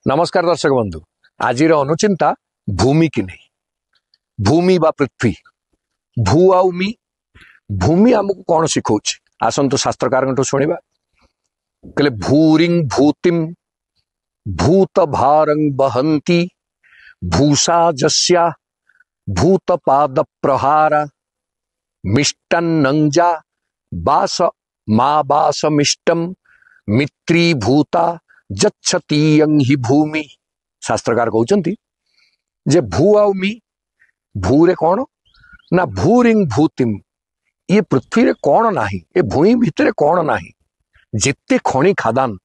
नमस्कार दर्शक बंधु। आज अनुचिंता भूमि की नहीं। भूमि बा पृथ्वी भू आउ मी भूमि आमको कौन शिखौ आसतु शास्त्रकार शुणा कहले भूरिंग भूतिम भूत भारंग बहंती भूषा जस्या भूत पाद प्रहारा मिष्टन्नंजा बास मा बास मिष्टम मित्री भूता जच्छतीयं हि भूमि। शास्त्रकार कहते जे भू आउ मी भूरे कौन ना भूरिंग भूतिम ये पृथ्वी रे कौन नाही ये भूमि भितर कौन नाही जिते खनि खादान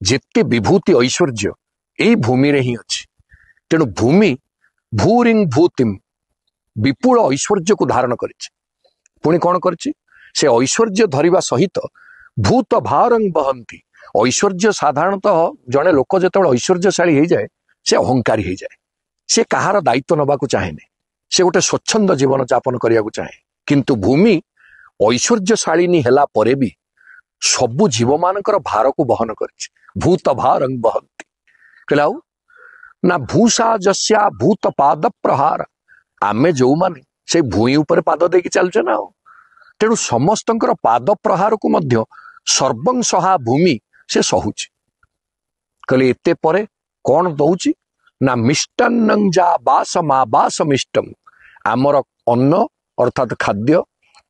जिते विभूति ऐश्वर्य यही भूमि रे ही अच्छी। तेणु भूमि भूरिंग भूतिम विपुल ऐश्वर्य को धारण करिछि। पुणी कौन करिछि से ऐश्वर्य धरिबा सहित भूत भारंग बहंती। ऐश्वर्य साधारणतः जड़े लोक जो ऐश्वर्यशाली हो जाए से अहंकारी हो जाए, से कहार दायित्व नबाकू चाहे से गोटे स्वच्छंद जीवन यापन करने को चाहे। किंतु भूमि ऐश्वर्यशालिनी हेला परे भी सबु जीव मानकर भार को बहन करिछि। भूत भारंग बहंती कहला ना भूषा जस्या भूत पाद प्रहार आमे जो माने से भूमि ऊपर पाद देकी चलछे ना। तेणु समस्तंकर पाद प्रहार को मध्य सर्वं सहा भूमि से सहुची। कहले एते परे कौन दउची ना मिष्टान्नं जा बास मा बास मिष्टम आमर अन्न अर्थात खाद्य,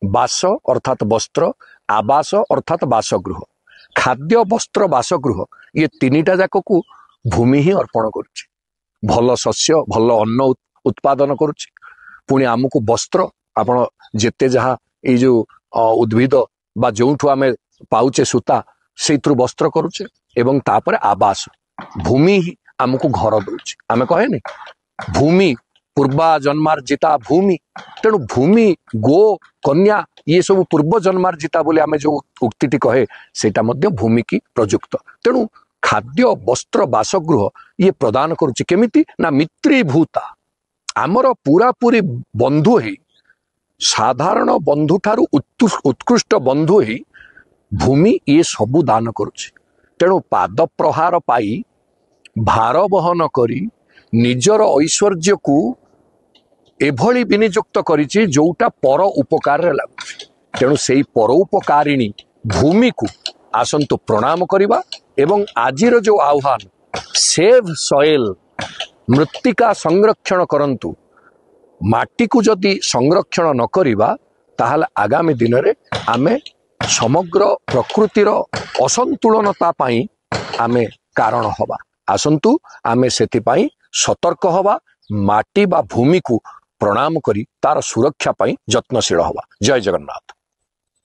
बास अर्थात वस्त्र, आवास अर्थात बासगृह। खाद्य वस्त्र बासगृह ये तीनिटा जाक को भूमि ही अर्पण करुची। भल शस्य भल अन्न उत्पादन करुची। पुणी आमको वस्त्र आपण जेते जहा ये जो उद्भिद बा जोठू आमे पाउचे सूता से वस्त्र करुचे एवं तापर आवास भूमि ही आमको घर दउची। आमे कहेनी भूमि पूर्वा जन्मार्जिता भूमि। तेणु भूमि गो कन्या ये सब पूर्व जन्मार्जिता बोले आमे जो उक्तिटी कहे सेटा मध्य भूमि की प्रयुक्त। तेणु खाद्य वस्त्र बासगृह ये प्रदान करुची केमिति ना मित्री भूता आमर पूरा पूरी बंधु ही साधारण बंधु ठारू उत्कृष्ट बंधु ही भूमि ये सबू दान करुची। तेणु पाद प्रहार पाई भार बहन करी निजर ऐश्वर्य को एभली विनियुक्त करिछि जोटा पर उपकार रे लागुछि। तेणु सेई पर उपकारिणी भूमि को आसंतु प्रणाम करिबा एवं आजिर जो आह्वान सेव सॉइल मृत्तिका संरक्षण करंतु। माटी को जदि संरक्षण न करिबा ताहले आगामी दिन रे आमे समग्र प्रकृतिर असंतुलनता पाई आमे कारण हवा। आसंतु आमे सेति पाई सतर्क हवा, माटी बा भूमि को प्रणाम करी तार सुरक्षा पाई यत्नशील हवा। जय जगन्नाथ।